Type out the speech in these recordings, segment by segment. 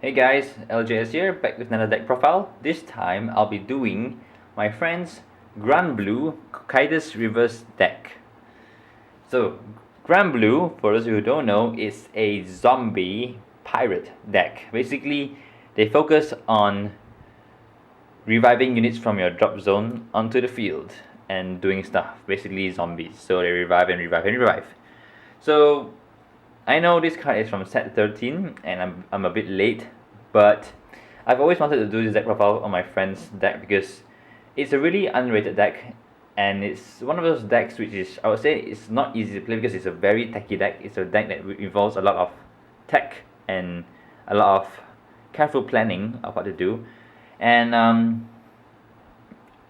Hey guys, LJS here, back with another deck profile. This time I'll be doing my friend's Granblue Cocytus reverse deck. So, Granblue, for those of you who don't know, is a zombie pirate deck. Basically, they focus on reviving units from your drop zone onto the field and doing stuff. Basically, zombies. So they revive and revive and revive. So, I know this card is from set 13 and I'm a bit late, but I've always wanted to do this deck profile on my friend's deck because it's a really underrated deck and it's one of those decks which is, I would say, it's not easy to play because it's a very techy deck. It's a deck that involves a lot of tech and a lot of careful planning of what to do. And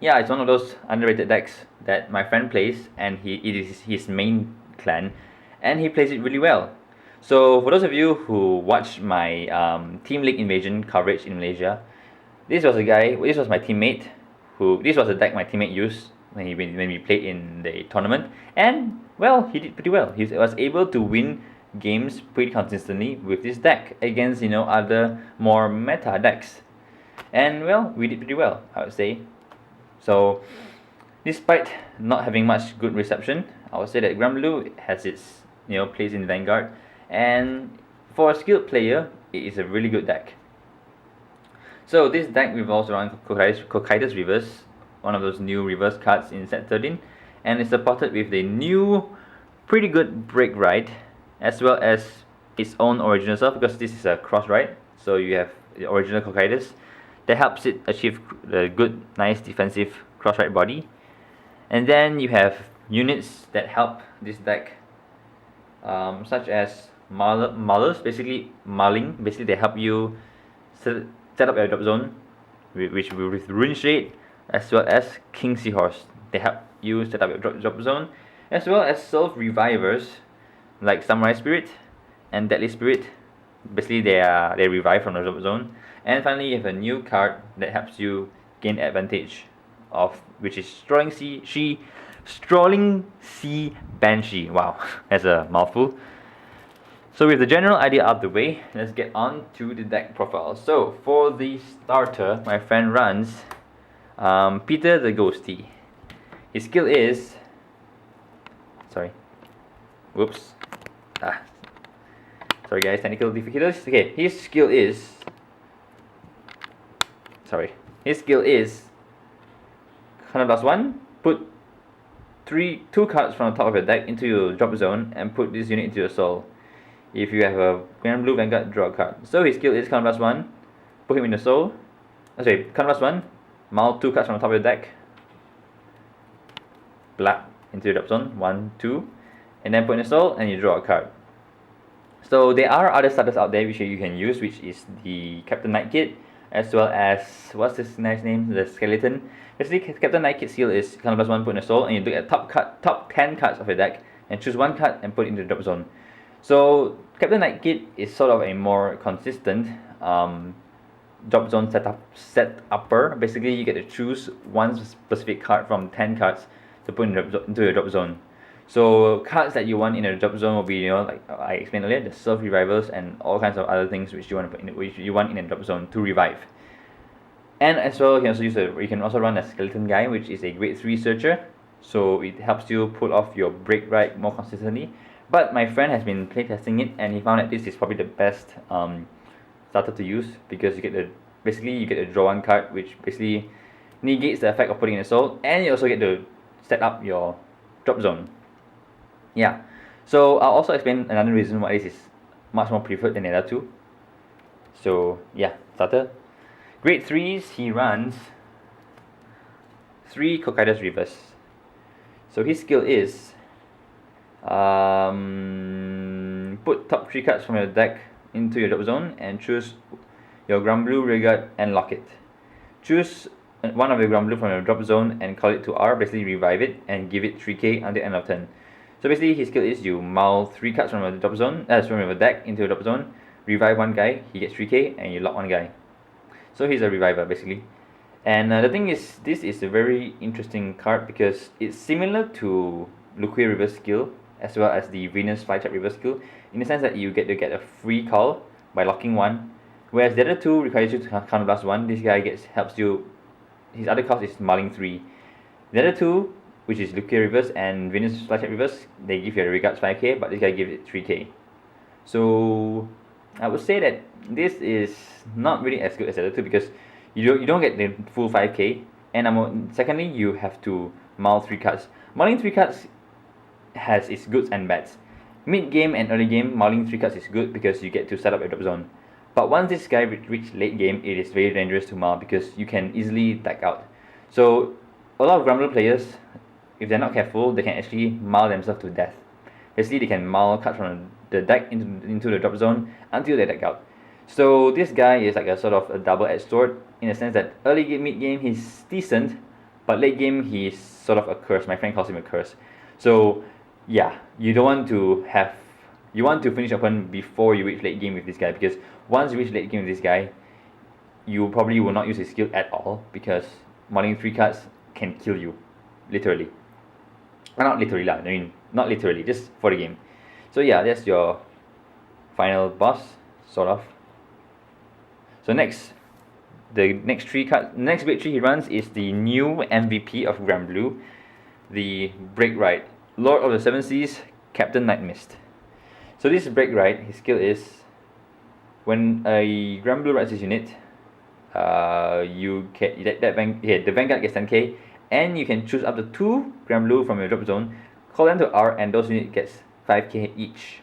yeah, it's one of those underrated decks that my friend plays, and it is his main clan and he plays it really well. So for those of you who watched my Team League Invasion coverage in Malaysia, this was my teammate this was the deck my teammate used when we played in the tournament, and well, he did pretty well. He was able to win games pretty consistently with this deck against other more meta decks, and well, we did pretty well, I would say. So despite not having much good reception, I would say that Granblue has its place in Vanguard, and for a skilled player, it is a really good deck. So this deck revolves around Cocytus Reverse, one of those new reverse cards in set 13, and is supported with the new pretty good break ride, as well as its own original self, because this is a cross ride. So you have the original Cocytus that helps it achieve the good, nice defensive cross ride body, and then you have units that help this deck, such as Maulers, basically Marling. Basically, they help you set up your drop zone, with Rune Shade, as well as King Seahorse. They help you set up your drop zone, as well as self revivers like Samurai Spirit and Deadly Spirit. Basically, they revive from the drop zone. And finally, you have a new card that helps you gain advantage of, which is Strolling Sea Banshee. Wow, that's a mouthful. So with the general idea out of the way, let's get on to the deck profile. So for the starter, my friend runs Peter the Ghosty. His skill is... Sorry. Whoops. Sorry guys, technical difficulties. Okay, his skill is... His skill is... 100+1, put 2 cards from the top of your deck into your drop zone and put this unit into your soul. If you have a Granblue Vanguard, draw a card. So his skill is +1, put him in the soul. Sorry, +1, maul 2 cards from the top of your deck, black into your drop zone, 1, 2, and then put in the soul and you draw a card. So there are other starters out there which you can use, which is the Captain Knight Kit, as well as, what's this nice name, the Skeleton. Basically, Captain Knight Kit skill is +1, put in the soul, and you look at top 10 cards of your deck and choose 1 card and put it into the drop zone. So Captain Knight Kit is sort of a more consistent drop zone set upper. Basically, you get to choose one specific card from 10 cards to put into your drop zone. So cards that you want in a drop zone will be, like I explained earlier, the self revivals and all kinds of other things which you want in a drop zone to revive. And as well, you can also run a Skeleton Guy, which is a grade 3 searcher. So it helps you pull off your break ride more consistently. But my friend has been playtesting it, and he found that this is probably the best starter to use, because you get to draw 1 card, which basically negates the effect of putting in a soul, and you also get to set up your drop zone. Yeah. So I'll also explain another reason why this is much more preferred than the other two. So yeah, starter. Grade 3s, he runs 3 Cocytus Reverse. So his skill is put top 3 cards from your deck into your drop zone and choose your Granblue Rearguard and lock it. Choose one of your Granblue from your drop zone and call it to R, basically revive it and give it 3k until end of turn. So basically his skill is you maul 3 cards from your drop zone, from your deck into your drop zone, revive 1 guy, he gets 3k, and you lock 1 guy. So he's a reviver basically. And the thing is, this is a very interesting card because it's similar to Luquia Reverse skill, as well as the Venus Flytrap Reverse skill, in the sense that you get to get a free call by locking 1 Whereas the other two requires you to counterblast 1. This guy helps you. His other cost is mulling 3. The other two, which is Lucia Reverse and Venus Flashlight Reverse, they give you a regards 5k, but this guy gives it 3k. So I would say that this is not really as good as the other two because you don't get the full 5k, and secondly you have to mull 3 cards. Mulling 3 cards has its goods and bads. Mid game and early game, mulling 3 cards is good because you get to set up your drop zone. But once this guy reaches late game, it is very dangerous to mull because you can easily deck out. So a lot of Granblue players, if they're not careful, they can actually mull themselves to death. Basically, they can mull cards from the deck into the drop zone until they deck out. So this guy is like a sort of a double-edged sword in the sense that early game, mid game he's decent, but late game he's sort of a curse. My friend calls him a curse. So yeah, you want to finish your opponent before you reach late game with this guy, because once you reach late game with this guy, you probably will not use his skill at all because mulling 3 cards can kill you, literally. Not literally, I mean not literally, just for the game. So yeah, that's your final boss, sort of. So next big tree he runs is the new MVP of Granblue, the Break Ride, Lord of the Seven Seas, Captain Nightmist. So this Break Ride, his skill is when a Granblue rides his unit, the Vanguard gets 10k, and you can choose up to 2 Granblue from your drop zone, call them to R, and those units gets 5k each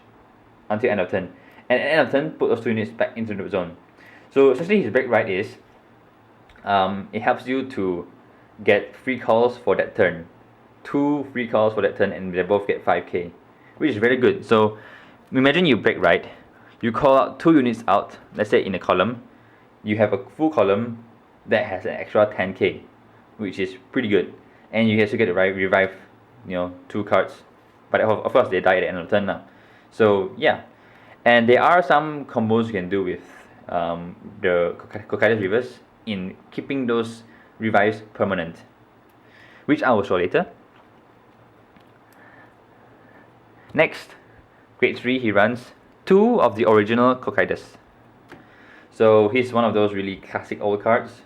until end of turn. And at end of turn, put those 2 units back into the drop zone. So essentially his Break Ride is, it helps you to get free calls for that turn. 2 free calls for that turn, and they both get 5k, which is very good. So imagine you Break Ride, you call out 2 units out, let's say in a column, you have a full column that has an extra 10k, which is pretty good, and you also get to revive 2 cards, but of course they die at the end of the turn now. So yeah, and there are some combos you can do with the Cocytus Reverse in keeping those revives permanent, which I will show later. Next, grade 3, he runs 2 of the original Cocytus. So he's one of those really classic old cards.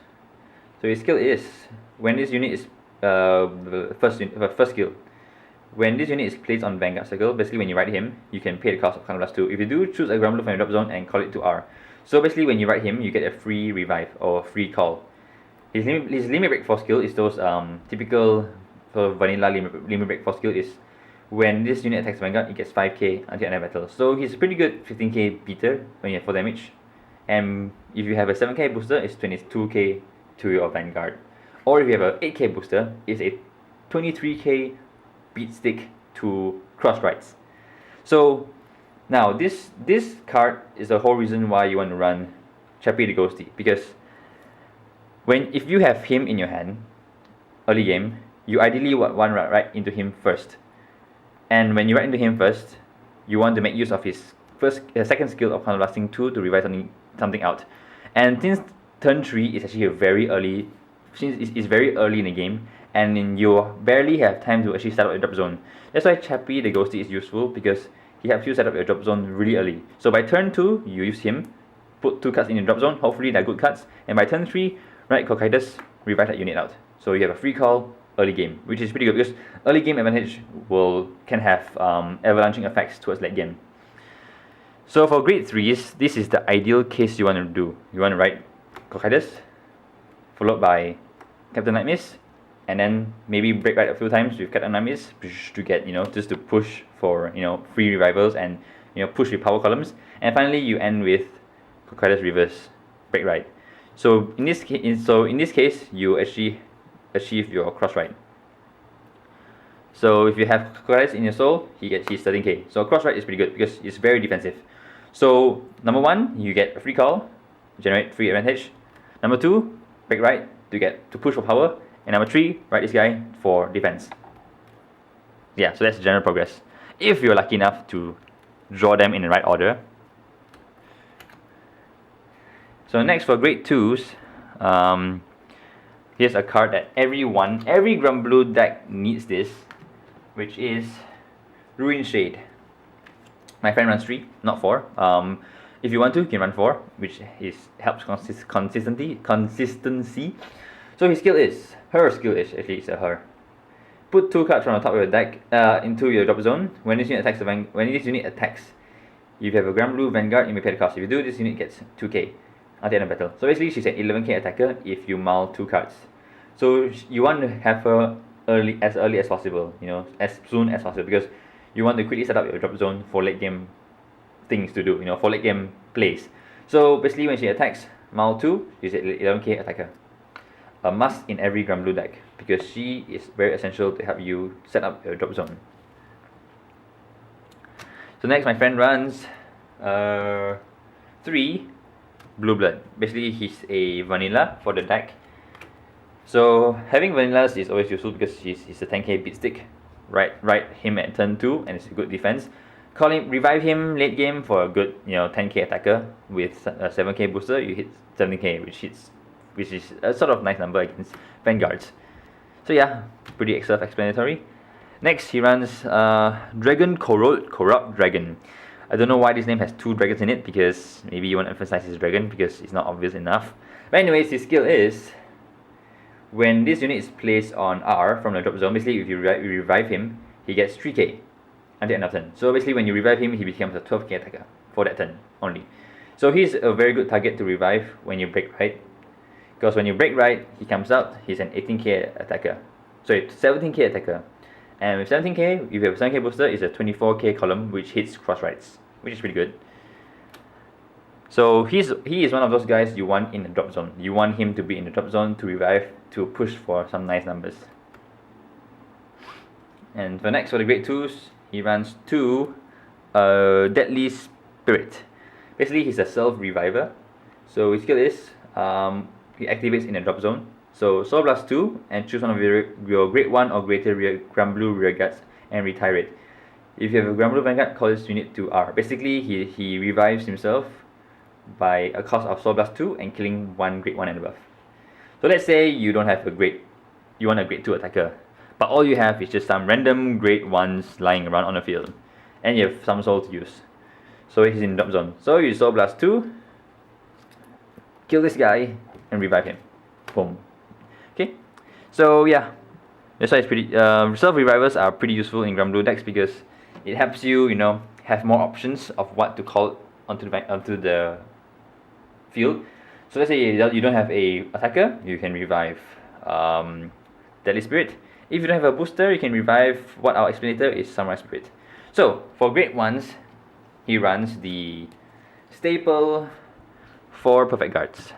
So his skill is, when this unit is first skill, when this unit is placed on Vanguard circle, basically when you ride him, you can pay the cost of counterblast 2. If you do, choose a Granblue from your drop zone and call it to R. So basically when you ride him, you get a free revive or free call. His limit break 4 skill is those typical sort of vanilla limit break 4 skill is when this unit attacks Vanguard, it gets 5k until end of battle. So he's a pretty good 15k beater when you have 4 damage. And if you have a 7k booster, it's 22k to your Vanguard. Or if you have a 8k booster, it's a 23k beat stick to cross rides. So now this card is the whole reason why you want to run Chappie the Ghosty, because if you have him in your hand early game, you ideally want one right into him first. And when you ride into him first, you want to make use of his second skill of counterblasting 2 to revive something out. And since turn 3 is actually very early in the game, and you barely have time to actually set up your drop zone. That's why Chappie the Ghosty is useful, because he helps you set up your drop zone really early. So by turn 2, you use him, put 2 cards in your drop zone, hopefully they're good cards, and by turn 3, ride Cocytus, revive that unit out. So you have a free call early game, which is pretty good because early game advantage can have avalanching effects towards late game. So for grade 3s, this is the ideal case you want to do. You want to ride Cocytus, followed by Captain Nightmist, and then maybe Break Ride a few times with Captain Nightmist to get, just to push for, free revivals and, push with power columns. And finally you end with Cocytus Reverse Break Ride. So in this case, you actually achieve your cross ride. So if you have Cocytus in your soul, he's 13k. So cross ride is pretty good because it's very defensive. So number 1, you get a free call, generate free advantage. Number 2, Break Ride to push for power, and number 3, ride this guy for defense. Yeah, so that's the general progress, if you're lucky enough to draw them in the right order. So next for grade 2s, here's a card that every Granblue deck needs this, which is Ruin Shade. My friend runs 3, not 4. If you want to, you can run 4, which helps consistency. So his skill is, her skill is, actually it's a her. Put 2 cards from the top of your deck into your drop zone. When this unit attacks, if you have a Granblue Vanguard, you may pay the cost. If you do, this unit gets 2k at the end of battle. So basically, she's an 11k attacker if you mull 2 cards. So you want to have her early as possible, you know, as soon as possible, because you want to quickly set up your drop zone for late game things to do, you know, for late game plays. So basically, when she attacks, mull 2, she's an 11k attacker. A must in every Granblue deck, because she is very essential to help you set up your drop zone. So next, my friend runs 3 Blue Blood. Basically, he's a vanilla for the deck. So having vanillas is always useful because he's a 10k beat stick. Right him at turn 2, and it's a good defense. Revive him late game for a good, you know, 10k attacker with a 7k booster. You hit 17k, which is a sort of nice number against Vanguards. So yeah, pretty self-explanatory. Next, he runs Dragon Corrupt Dragon. I don't know why this name has 2 dragons in it, because maybe you want to emphasize his dragon because it's not obvious enough. But anyways, his skill is, when this unit is placed on R from the drop zone, basically if you revive him, he gets 3k until end of turn. So basically when you revive him, he becomes a 12k attacker for that turn only. So he's a very good target to revive when you break right. Because when you break right, he comes out, he's an 18k attacker. Sorry, 17k attacker. And with 17k, if you have a 7k booster, it's a 24k column which hits cross rights, which is pretty good. So he is one of those guys you want in the drop zone. You want him to be in the drop zone to revive, to push for some nice numbers. And for next, for the grade 2s, he runs 2 Deadly Spirit. Basically, he's a self-reviver. So his skill is, he activates in the drop zone. So Soul Blast 2 and choose one of your grade 1 or greater Granblue rearguards and retire it. If you have a Granblue Vanguard, call this unit to R. Basically, he revives himself by a cost of Soul Blast 2 and killing one grade 1 and above. So let's say you don't have you want a grade 2 attacker, but all you have is just some random grade 1s lying around on the field, and you have some soul to use. So he's in the drop zone. So you Soul Blast 2, kill this guy, and revive him. Boom. Okay. So yeah, that's why it's pretty. Self-revivers are pretty useful in Granblue decks because it helps you, you know, have more options of what to call onto the field. So let's say you don't have a attacker, you can revive Deadly Spirit. If you don't have a booster, you can revive what I'll explain later is Samurai Spirit. So for grade 1s, he runs the staple 4 Perfect Guards.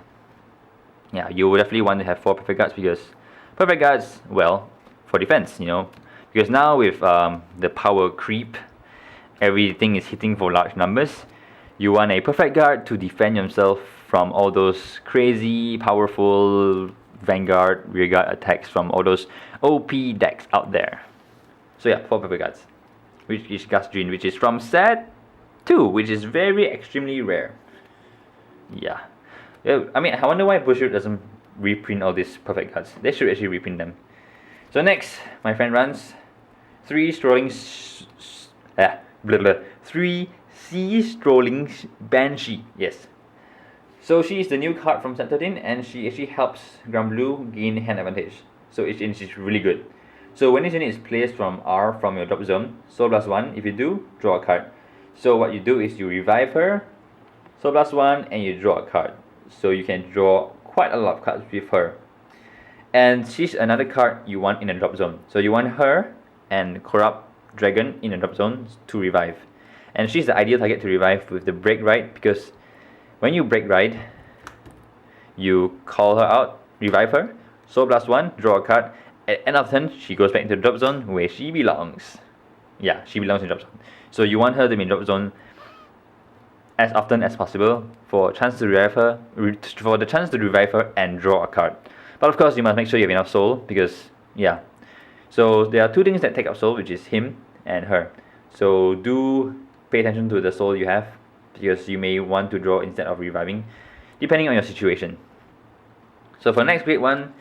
Yeah, you would definitely want to have 4 Perfect Guards because Perfect Guards, well, for defense, you know, because now with the power creep, everything is hitting for large numbers. You want a Perfect Guard to defend yourself from all those crazy, powerful Vanguard rearguard attacks from all those OP decks out there. So yeah, 4 Perfect Guards, which is Gastrin, which is from set 2, which is very extremely rare. Yeah, I mean, I wonder why Bushiroad doesn't reprint all these Perfect Guards. They should actually reprint them. So next, my friend runs 3 Strolling 3 Sea Strolling Banshee. Yes. So she is the new card from set 13, and she actually helps Granblue gain hand advantage. So she's really good. So when this unit is placed from R from your drop zone, Soul Blast 1, if you do, draw a card. So what you do is you revive her, Soul Blast 1, and you draw a card. So you can draw quite a lot of cards with her. And she's another card you want in the drop zone. So you want her and Corrupt Dragon in the drop zone to revive. And she's the ideal target to revive with the Break Right, because when you Break Right, you call her out, revive her, Soul Blast 1, draw a card. At end of turn, she goes back into the drop zone where she belongs. Yeah, she belongs in the drop zone. So you want her to be in drop zone as often as possible for a chance to revive her, and draw a card. But of course, you must make sure you have enough soul because, yeah. So there are 2 things that take up soul, which is him and her. So do pay attention to the soul you have because you may want to draw instead of reviving, depending on your situation. So for next grade 1,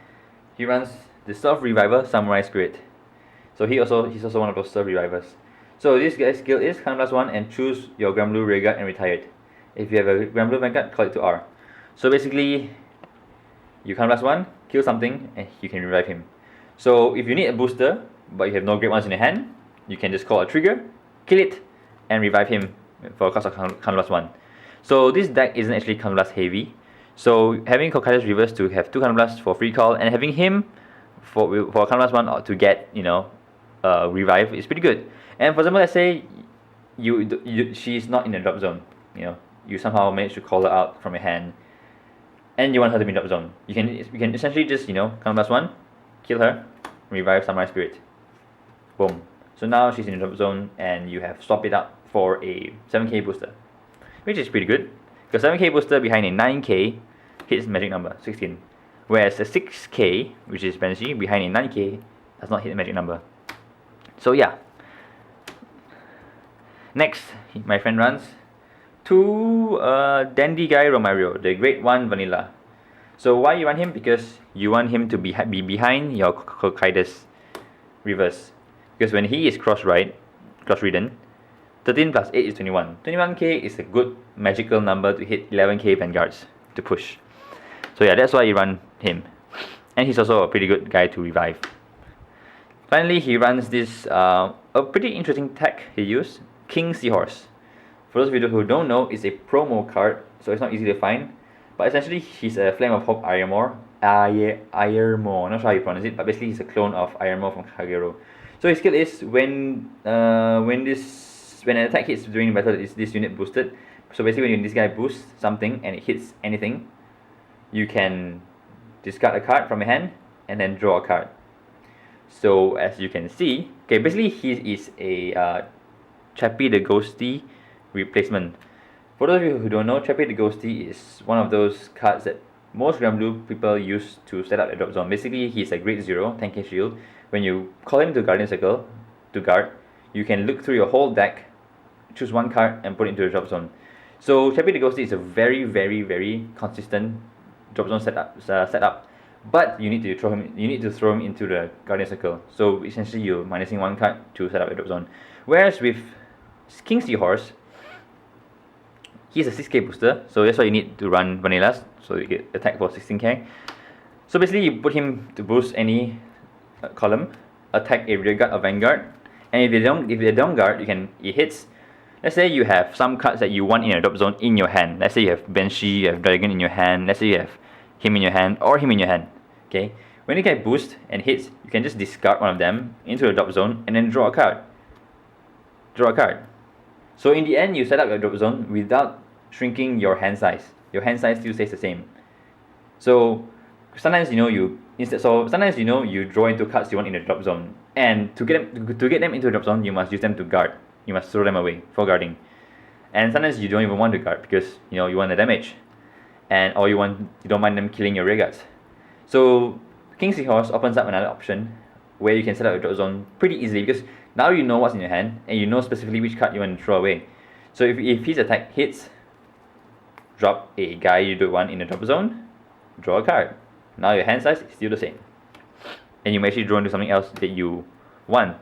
he runs the self-reviver Samurai Spirit. So he's also one of those self-revivers. So this guy's skill is Counter +1 and choose your Granblue rearguard and retire it. If you have a Granblue Vanguard, call it to R. So basically, you can blast one, kill something, and you can revive him. So if you need a booster, but you have no great ones in your hand, you can just call a trigger, kill it, and revive him for a cost of Counterblast 1. So this deck isn't actually Counterblast heavy. So having Cocytus reverse to have 2 Counterblast for free call, and having him for Counterblast 1 to get, you know, revive is pretty good. And for example, let's say she's not in the drop zone, you know, you somehow manage to call her out from your hand, and you want her to be in drop zone. You can essentially just, you know, Counterblast 1, kill her, revive Samurai Spirit. Boom. So now she's in the drop zone, and you have swapped it up for a 7k booster, which is pretty good. Because 7k booster behind a 9k hits magic number 16, whereas a 6k, which is Banshee, behind a 9k does not hit the magic number. So yeah. Next, my friend runs 2 Dandy Guy Romario, the Grade 1 Vanilla. So why you run him? Because you want him to be behind your Cocytus reverse. Because when he is cross-ridden, 13 plus 8 is 21. 21k is a good magical number to hit 11k Vanguards to push. So yeah, that's why you run him. And he's also a pretty good guy to revive. Finally, he runs this a pretty interesting tech he used, King Seahorse. For those of you who don't know, it's a promo card, so it's not easy to find. But essentially, he's a Flame of Hope Iremore, not sure how you pronounce it, but basically he's a clone of Iremore from Kagero. So his skill is when an attack hits during battle, this unit boosted. So basically, when this guy boosts something and it hits anything, you can discard a card from your hand and then draw a card. So as you can see, okay, basically he is a Chappie the Ghosty replacement. For those of you who don't know, Chappie the Ghosty is one of those cards that most Granblue people use to set up a drop zone. Basically, he's a grade 0, 10k shield. When you call him to Guardian Circle to guard, you can look through your whole deck, choose one card, and put it into the drop zone. So Chappie the Ghosty is a very, very, very consistent drop zone setup. But you need to throw him into the Guardian Circle. So essentially, you're minusing one card to set up a drop zone. Whereas with King Seahorse, he's a 6k booster, so that's why you need to run vanillas, so you get attack for 16k. So basically, you put him to boost any column, attack a rearguard or vanguard, and if they don't guard, it hits. Let's say you have some cards that you want in a drop zone in your hand. Let's say you have Banshee, you have Dragon in your hand. Let's say you have him in your hand or him in your hand. Okay, when the guy boosts and hits, you can just discard one of them into the drop zone and then draw a card. So in the end, you set up your drop zone without shrinking your hand size. Your hand size still stays the same. So sometimes you draw into cards you want in the drop zone, and to get them into the drop zone, you must use them to guard. You must throw them away for guarding. And sometimes you don't even want to guard because you want the damage, or you don't mind them killing your rearguards. So King Seahorse opens up another option where you can set up a drop zone pretty easily, because now you know what's in your hand and you know specifically which card you want to throw away. So if his attack hits, drop a guy you don't want in the drop zone, draw a card. Now your hand size is still the same, and you may actually draw into something else that you want.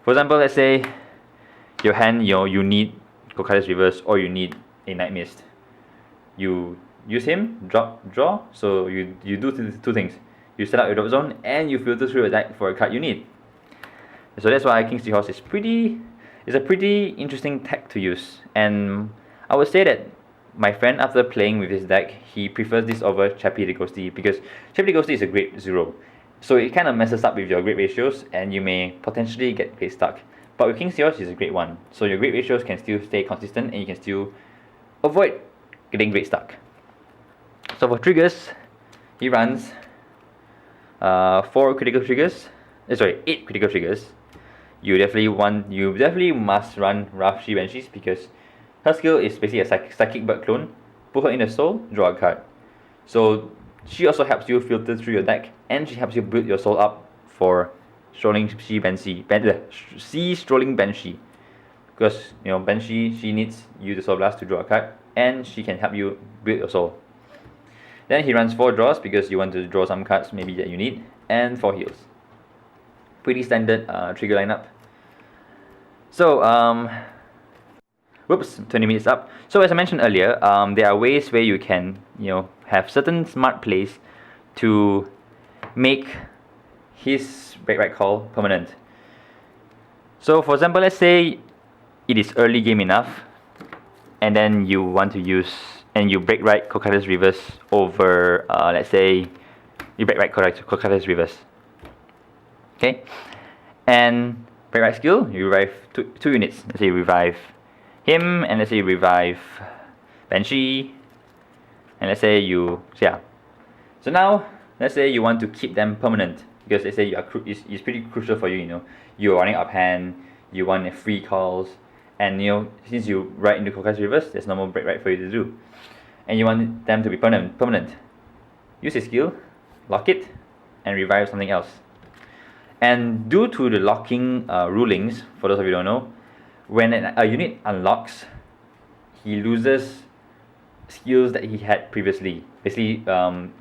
For example, let's say your hand, you need Cocytus reverse, or you need a Night Mist. You use him, draw. So you do two things. You set up your drop zone and you filter through your deck for a card you need. So that's why King Seahorse is a pretty interesting tech to use. And I would say that my friend, after playing with this deck, he prefers this over Chappie the Ghosty, because Chappie the Ghosty is a grade 0. So it kind of messes up with your grade ratios and you may potentially get grade stuck. But with King Seahorse, it's a grade 1. So your grade ratios can still stay consistent and you can still avoid getting grade stuck. So for triggers, he runs 8 critical triggers. You definitely must run Rafshi Banshees, because her skill is basically a psychic bird clone. Put her in the soul, draw a card. So she also helps you filter through your deck, and she helps you build your soul up for Strolling Banshee. Because Banshee, she needs you to Soul Blast to draw a card, and she can help you build your soul. Then he runs 4 draws because you want to draw some cards maybe that you need, and 4 heals. Pretty standard trigger lineup. So Whoops, 20 minutes up. So as I mentioned earlier, there are ways where you can, have certain smart plays to make his break right call permanent. So for example, let's say it is early game enough, and then you want to use, and you break right Cocytus reverse over, let's say you break right Cocytus reverse. Okay, and break right skill, you revive two units. Let's say you revive him, and let's say you revive Banshee, and let's say so now let's say you want to keep them permanent, because let's say it's pretty crucial for you. You're running up hand, you want free calls, and since you write into Cocytus reverse, there's no more break right for you to do, and you want them to be permanent. Use a skill, lock it, and revive something else. And due to the locking rulings, for those of you who don't know, when a unit unlocks, he loses skills that he had previously. Basically,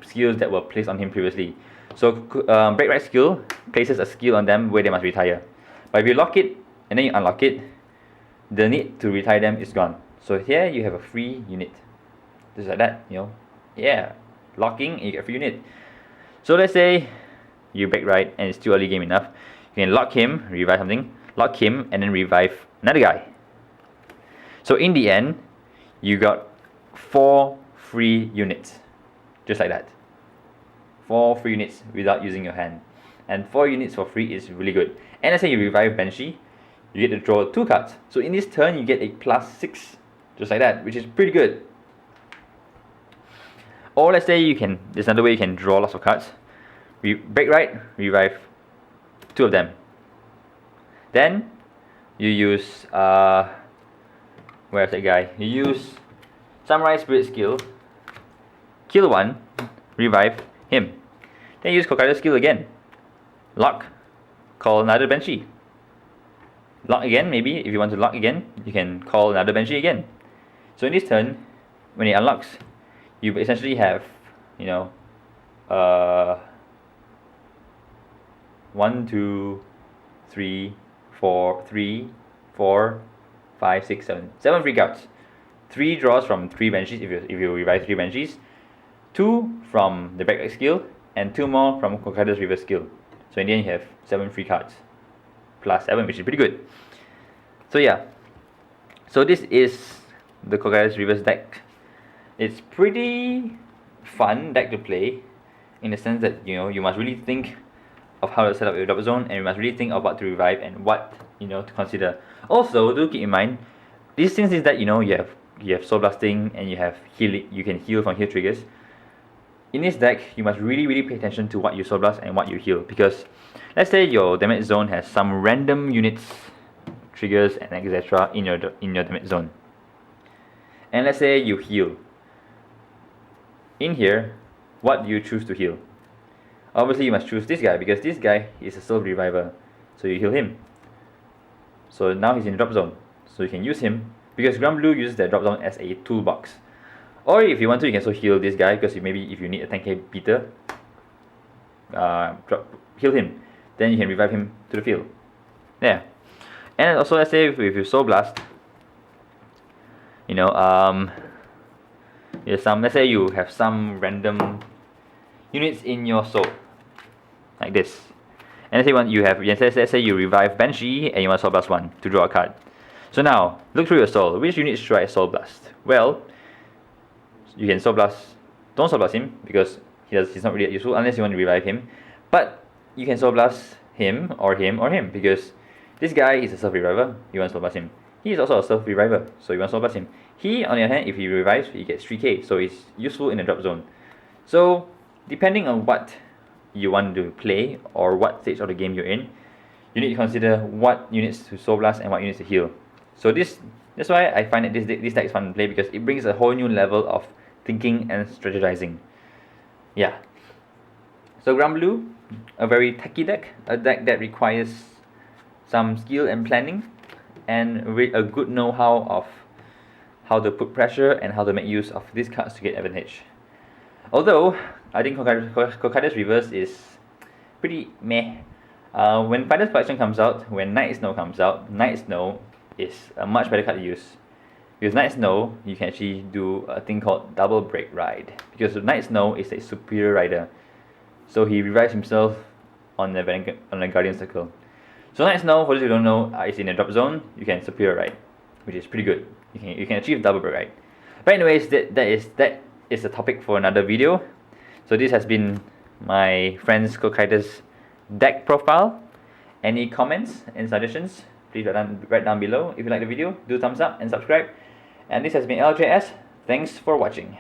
skills that were placed on him previously. So, break right skill places a skill on them where they must retire. But if you lock it and then you unlock it, the need to retire them is gone. So here you have a free unit. Just like that, locking and you get a free unit. So let's say you break right and it's still early game enough, you can lock him, revive something, lock him, and then revive another guy. So in the end, you got 4 free units, just like that. 4 free units without using your hand, and 4 units for free is really good. And let's say you revive Banshee, you get to draw 2 cards. So in this turn, you get a +6, just like that, which is pretty good. Or let's say there's another way you can draw lots of cards. Break right, revive 2 of them. Then you use where's that guy? You use Samurai Spirit skill, kill 1, revive him. Then use Cocytus skill again. Lock, call another Banshee. Lock again, maybe if you want to lock again, you can call another Banshee again. So in this turn, when it unlocks, you essentially have 1, 2, 3, 4, 5, 6, 7 free cards. 3 draws from 3 Banshees if you revive 3 Banshees, 2 from the break right skill, and 2 more from Cocytus reverse skill. So in the end you have 7 free cards plus 7, which is pretty good. So so this is the Cocytus reverse deck. It's pretty fun deck to play, in the sense that you must really think of how to set up your drop zone, and you must really think of what to revive and what to consider. Also, do keep in mind, these things is that you have soul blasting and you have healing. You can heal from heal triggers. In this deck, you must really pay attention to what you soul blast and what you heal, because let's say your damage zone has some random units, triggers, and etc. in your damage zone, and let's say you heal. In here, what do you choose to heal? Obviously, you must choose this guy, because this guy is a Soul Reviver, so you heal him. So now he's in the drop zone, so you can use him, because Granblue uses that drop zone as a toolbox. Or if you want to, you can also heal this guy, because maybe if you need a 10k beater, heal him. Then you can revive him to the field. Yeah. And also, let's say if you Soul Blast, let's say you have some random units in your soul, like this. And let's say you revive Banshee and you want Soul Blast 1 to draw a card. So now, look through your soul. Which units should I Soul Blast? Well, you can Soul Blast. Don't Soul Blast him, because he's not really that useful unless you want to revive him. But you can Soul Blast him or him or him, because this guy is a Self Reviver. You want to Soul Blast him. He is also a Self Reviver, so you want to Soul Blast him. He, on the other hand, if he revives, he gets 3k, so it's useful in the drop zone. So depending on what you want to play or what stage of the game you're in, you need to consider what units to Soul Blast and what units to heal. So that's why I find that this deck is fun to play, because it brings a whole new level of thinking and strategizing. Yeah. So Granblue, a very techy deck, a deck that requires some skill and planning, and a good know-how of how to put pressure and how to make use of these cards to get advantage. Although I think Cocytus Reverse is pretty meh. When Fighter's Collection comes out, when Night Snow comes out, Night Snow is a much better card to use. With Night Snow, you can actually do a thing called double break ride, because Night Snow is a superior rider, so he revives himself on the Guardian Circle. So Night Snow, for those who don't know, is in a drop zone. You can superior ride, which is pretty good. You can achieve double break ride. But anyways, that is a topic for another video. So this has been my friend's Cocytus deck profile. Any comments and suggestions, please write down below. If you like the video, do thumbs up and subscribe. And this has been LJS. Thanks for watching.